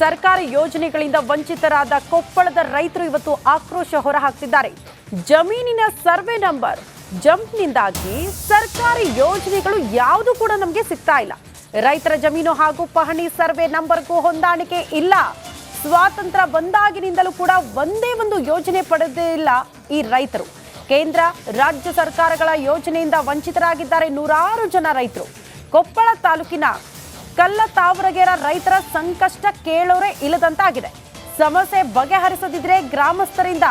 ಸರ್ಕಾರಿ ಯೋಜನೆಗಳಿಂದ ವಂಚಿತರಾದ ಕೊಪ್ಪಳದ ರೈತರು ಇವತ್ತು ಆಕ್ರೋಶ ಹೊರಹಾಕ್ತಿದ್ದಾರೆ. ಜಮೀನಿನ ಸರ್ವೆ ನಂಬರ್ ಜಂಪ್ನಿಂದಾಗಿ ಸರ್ಕಾರಿ ಯೋಜನೆಗಳು ಯಾವುದು ಕೂಡ ನಮಗೆ ಸಿಗ್ತಾ ಇಲ್ಲ. ರೈತರ ಜಮೀನು ಹಾಗೂ ಪಹಣಿ ಸರ್ವೆ ನಂಬರ್ಗೂ ಹೊಂದಾಣಿಕೆ ಇಲ್ಲ. ಸ್ವಾತಂತ್ರ್ಯ ಬಂದಾಗಿನಿಂದಲೂ ಕೂಡ ಒಂದೇ ಒಂದು ಯೋಜನೆ ಪಡೆದಿಲ್ಲ ಈ ರೈತರು. ಕೇಂದ್ರ ರಾಜ್ಯ ಸರ್ಕಾರಗಳ ಯೋಜನೆಯಿಂದ ವಂಚಿತರಾಗಿದ್ದಾರೆ ನೂರಾರು ಜನ ರೈತರು. ಕೊಪ್ಪಳ ತಾಲೂಕಿನ ಕಲ್ಲತಾವರಗೆರ ರೈತರ ಸಂಕಷ್ಟ ಕೇಳೋರೆ ಇಲ್ಲದಂತಾಗಿದೆ. ಸಮಸ್ಯೆ ಬಗೆಹರಿಸದಿದ್ರೆ ಗ್ರಾಮಸ್ಥರಿಂದ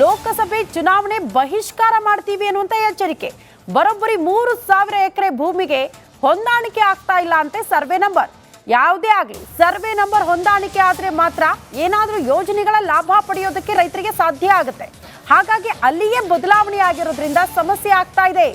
ಲೋಕಸಭೆ ಚುನಾವಣೆ ಬಹಿಷ್ಕಾರ ಮಾಡ್ತೀವಿ ಅನ್ನುವಂತ ಎಚ್ಚರಿಕೆ. ಬರೋಬ್ಬರಿ 3,000 ಎಕರೆ ಭೂಮಿಗೆ ಹೊಂದಾಣಿಕೆ ಆಗ್ತಾ ಇಲ್ಲ ಅಂತೆ ಸರ್ವೆ ನಂಬರ್. ಯಾವುದೇ ಆಗಲಿ ಸರ್ವೆ ನಂಬರ್ ಹೊಂದಾಣಿಕೆ ಆದ್ರೆ ಮಾತ್ರ ಏನಾದರೂ ಯೋಜನೆಗಳ ಲಾಭ ಪಡೆಯೋದಕ್ಕೆ ರೈತರಿಗೆ ಸಾಧ್ಯ ಆಗುತ್ತೆ. ಹಾಗಾಗಿ ಅಲ್ಲಿಯೇ ಬದಲಾವಣೆ ಆಗಿರೋದ್ರಿಂದ ಸಮಸ್ಯೆ ಆಗ್ತಾ ಇದೆ.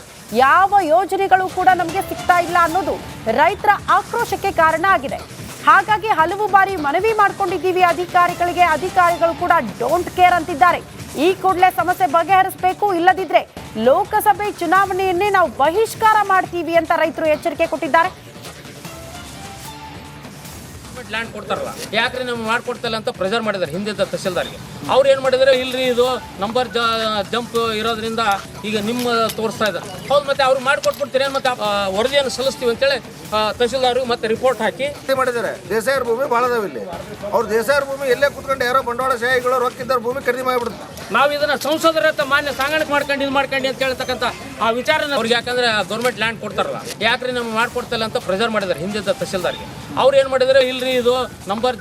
ಯಾವ ಯೋಜನೆಗಳು ಕೂಡ ನಮಗೆ ಸಿಗ್ತಾ ಇಲ್ಲ ಅನ್ನೋದು ರೈತರ ಆಕ್ರೋಶಕ್ಕೆ ಕಾರಣ ಆಗಿದೆ. ಹಾಗಾಗಿ ಹಲವು ಬಾರಿ ಮನವಿ ಮಾಡ್ಕೊಂಡಿದ್ದೀವಿ ಅಧಿಕಾರಿಗಳಿಗೆ. ಅಧಿಕಾರಿಗಳು ಕೂಡ ಡೋಂಟ್ ಕೇರ್ ಅಂತಿದ್ದಾರೆ. ಈ ಕೂಡಲೇ ಸಮಸ್ಯೆ ಬಗೆಹರಿಸಬೇಕು, ಇಲ್ಲದಿದ್ರೆ ಲೋಕಸಭೆ ಚುನಾವಣೆಯನ್ನೇ ನಾವು ಬಹಿಷ್ಕಾರ ಮಾಡ್ತೀವಿ ಅಂತ ರೈತರು ಎಚ್ಚರಿಕೆ ಕೊಟ್ಟಿದ್ದಾರೆ. ಲ್ಯಾಂಡ್ ಕೊಡ್ತಾರಲ್ಲ, ಯಾಕ್ರಿ ನಮ್ಗೆ ಮಾಡ್ಕೊಡ್ತಲ್ಲ ಅಂತ ಪ್ರೆಷರ್ ಮಾಡಿದ್ದಾರೆ ಹಿಂದಿದ್ದ ತಹಸೀಲ್ದಾರ್ಗೆ. ಅವ್ರು ಏನು ಮಾಡಿದರೆ, ಇಲ್ರಿ ಇದು ನಂಬರ್ ಜಂಪ್ ಇರೋದ್ರಿಂದ ಈಗ ನಿಮ್ಮ ತೋರಿಸ್ತಾ ಇದ್ದಾರೆ. ಹೌದು, ಮತ್ತೆ ಅವ್ರು ಮಾಡಿಕೊಟ್ಬಿಡ್ತೀರಿ ಮತ್ತೆ ವರದಿಯನ್ನು ಸಲ್ಲಿಸ್ತೀವಿ ಅಂತೇಳಿ ತಹಸೀಲ್ದಾರ್ಗೆ ಮತ್ತೆ ರಿಪೋರ್ಟ್ ಹಾಕಿ ಮಾಡಿದ್ದಾರೆ. ದೇಸಾಯರ ಭೂಮಿ ಭಾಳ ಅದಾವ ಇಲ್ಲಿ. ಅವ್ರು ದೇಸಾಯರ ಭೂಮಿ ಎಲ್ಲೇ ಕುತ್ಕೊಂಡು ಯಾರೋ ಬಂಡವಾಳ ಶಾಹಿಗಳು ರೊಕ್ಕಿದ್ದಾರೆ ಭೂಮಿ ಖರೀದಿ ಮಾಡಿಬಿಡುತ್ತೆ. ನಾವು ಇದನ್ನ ಸಂಸದರ ಹತ್ರ ಮಾನ್ಯ ಸಾಗಾಣಿಕೆ ಮಾಡ್ಕೊಂಡು ಇದು ಮಾಡ್ಕೊಂಡು ಅಂತ ಹೇಳ್ತಕ್ಕಂಥ ಆ ವಿಚಾರನ ಅವ್ರಿಗೆ, ಯಾಕಂದ್ರೆ ಗೌರ್ಮೆಂಟ್ ಲ್ಯಾಂಡ್ ಕೊಡ್ತಾರಲ್ಲ, ಯಾಕ್ರಿ ನಮ್ಗೆ ಮಾಡ್ಕೊಡ್ತಲ್ಲ ಅಂತ ಪ್ರೆಷರ್ ಮಾಡಿದ್ದಾರೆ ಹಿಂದಿದ್ದ ತಹಸೀಲ್ದಾರ್ಗೆ. ಅವ್ರು ಏನು ಮಾಡಿದರೆ, ಇಲ್ರಿ ಇದು ನಂಬರ್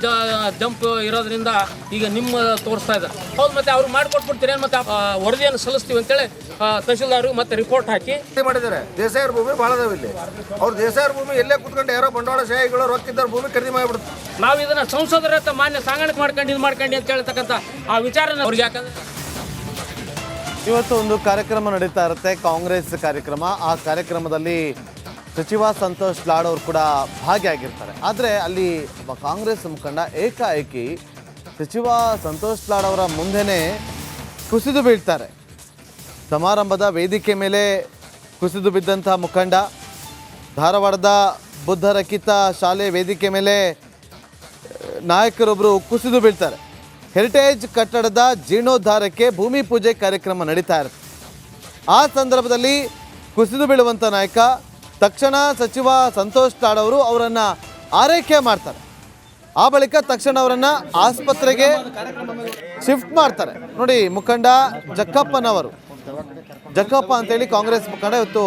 ಜಂಪ್ ಇರೋದ್ರಿಂದ ಈಗ ನಿಮ್ಮ ತೋರಿಸ್ತಾ ಇದ್ದಾರೆ. ಹೌದು, ಮತ್ತೆ ಅವ್ರು ಮಾಡಿಕೊಟ್ಬಿಡ್ತೀರಿ ಮತ್ತೆ ವರದಿಯನ್ನು ಸಲ್ಲಿಸ್ತೀವಿ ಅಂತೇಳಿ ತಹಸೀಲ್ದಾರ್ಗೆ ಮತ್ತೆ ರಿಪೋರ್ಟ್ ಹಾಕಿ ಮಾಡಿದ್ದಾರೆ. ದೇಸಾಯರ ಭೂಮಿ ಭಾಳ ಅದಾವ ಇಲ್ಲಿ. ಅವ್ರು ದೇಸಾಯರ ಭೂಮಿ ಎಲ್ಲೇ ಕುತ್ಕೊಂಡು ಯಾರೋ ಬಂಡವಾಳ ಶಾಹಿಗಳು ರೊಕ್ಕಿದ್ದಾರೆ ಭೂಮಿ ಖರೀದಿ ಮಾಡಿಬಿಡುತ್ತೆ. ನಾವು ಇದನ್ನ ಸಂಸದರ ಹತ್ರ ಮಾನ್ಯ ಸಾಗಾಣಿಕೆ ಮಾಡ್ಕೊಂಡು ಇದು ಮಾಡ್ಕೊಂಡು ಅಂತ ಹೇಳ್ತಕ್ಕಂಥ ಆ ವಿಚಾರನ ಅವ್ರಿಗೆ, ಯಾಕಂದ್ರೆ ಇವತ್ತು ಒಂದು ಕಾರ್ಯಕ್ರಮ ನಡೀತಾ ಇರುತ್ತೆ, ಕಾಂಗ್ರೆಸ್ ಕಾರ್ಯಕ್ರಮ. ಆ ಕಾರ್ಯಕ್ರಮದಲ್ಲಿ ಸಚಿವ ಸಂತೋಷ್ ಲಾಡ್ ಅವರು ಕೂಡ ಭಾಗಿಯಾಗಿರ್ತಾರೆ. ಆದರೆ ಅಲ್ಲಿ ಒಬ್ಬ ಕಾಂಗ್ರೆಸ್ ಮುಖಂಡ ಏಕಾಏಕಿ ಸಚಿವ ಸಂತೋಷ್ ಲಾಡ್ ಅವರ ಮುಂದೆನೇ ಕುಸಿದು ಬೀಳ್ತಾರೆ. ಸಮಾರಂಭದ ವೇದಿಕೆ ಮೇಲೆ ಕುಸಿದು ಬಿದ್ದಂಥ ಮುಖಂಡ ಧಾರವಾಡದ ಬುದ್ಧರಕಿತ ಶಾಲೆ ವೇದಿಕೆ ಮೇಲೆ ನಾಯಕರೊಬ್ಬರು ಕುಸಿದು ಬೀಳ್ತಾರೆ. ಹೆರಿಟೇಜ್ ಕಟ್ಟಡದ ಜೀರ್ಣೋದ್ಧಾರಕ್ಕೆ ಭೂಮಿ ಪೂಜೆ ಕಾರ್ಯಕ್ರಮ ನಡೀತಾ ಇರುತ್ತೆ. ಆ ಸಂದರ್ಭದಲ್ಲಿ ಕುಸಿದು ಬೀಳುವಂಥ ನಾಯಕ ತಕ್ಷಣ ಸಚಿವ ಸಂತೋಷ್ ಲಾಡ್ ಅವರು ಅವರನ್ನು ಆರೈಕೆ ಮಾಡ್ತಾರೆ. ಆ ಬಳಿಕ ತಕ್ಷಣ ಅವರನ್ನು ಆಸ್ಪತ್ರೆಗೆ ಶಿಫ್ಟ್ ಮಾಡ್ತಾರೆ. ನೋಡಿ, ಮುಖಂಡ ಜಕ್ಕಪ್ಪನವರು, ಜಕ್ಕಪ್ಪ ಅಂತೇಳಿ ಕಾಂಗ್ರೆಸ್ ಮುಖಂಡ ಇವತ್ತು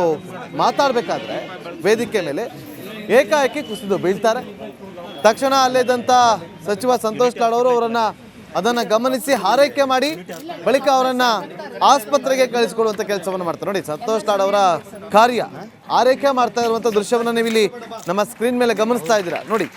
ಮಾತಾಡಬೇಕಾದ್ರೆ ವೇದಿಕೆ ಮೇಲೆ ಏಕಾಏಕಿ ಕುಸಿದು ಬೀಳ್ತಾರೆ. ತಕ್ಷಣ ಅಲ್ಲಿದ್ದಂಥ ಸಚಿವ ಸಂತೋಷ್ ಲಾಡ್ ಅವರು ಅದನ್ನು ಗಮನಿಸಿ ಹಾರೈಕೆ ಮಾಡಿ ಬಳಿಕ ಅವರನ್ನು ಆಸ್ಪತ್ರೆಗೆ ಕಳಿಸಿಕೊಡುವಂಥ ಕೆಲಸವನ್ನು ಮಾಡ್ತಾರೆ. ನೋಡಿ, ಸಂತೋಷ್ ಲಾಡ್ ಅವರ ಕಾರ್ಯ ಆರೈಕೆ ಮಾಡ್ತಾ ಇರುವಂಥ ದೃಶ್ಯವನ್ನು ನೀವು ಇಲ್ಲಿ ನಮ್ಮ ಸ್ಕ್ರೀನ್ ಮೇಲೆ ಗಮನಿಸ್ತಾ ಇದ್ದೀರಾ. ನೋಡಿ,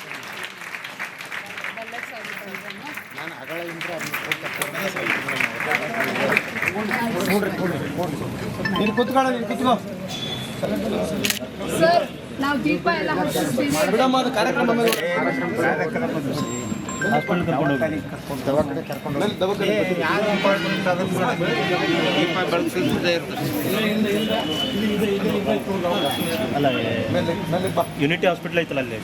ಸರ್, ನಾವು ದೀಪ ಎಲ್ಲ ಹಚ್ಚಿಸ್ತೀವಿ. ಯೂನಿಟಿ ಹಾಸ್ಪಿಟಲ್ ಐತಲ್ಲ ಅಲ್ಲಿ.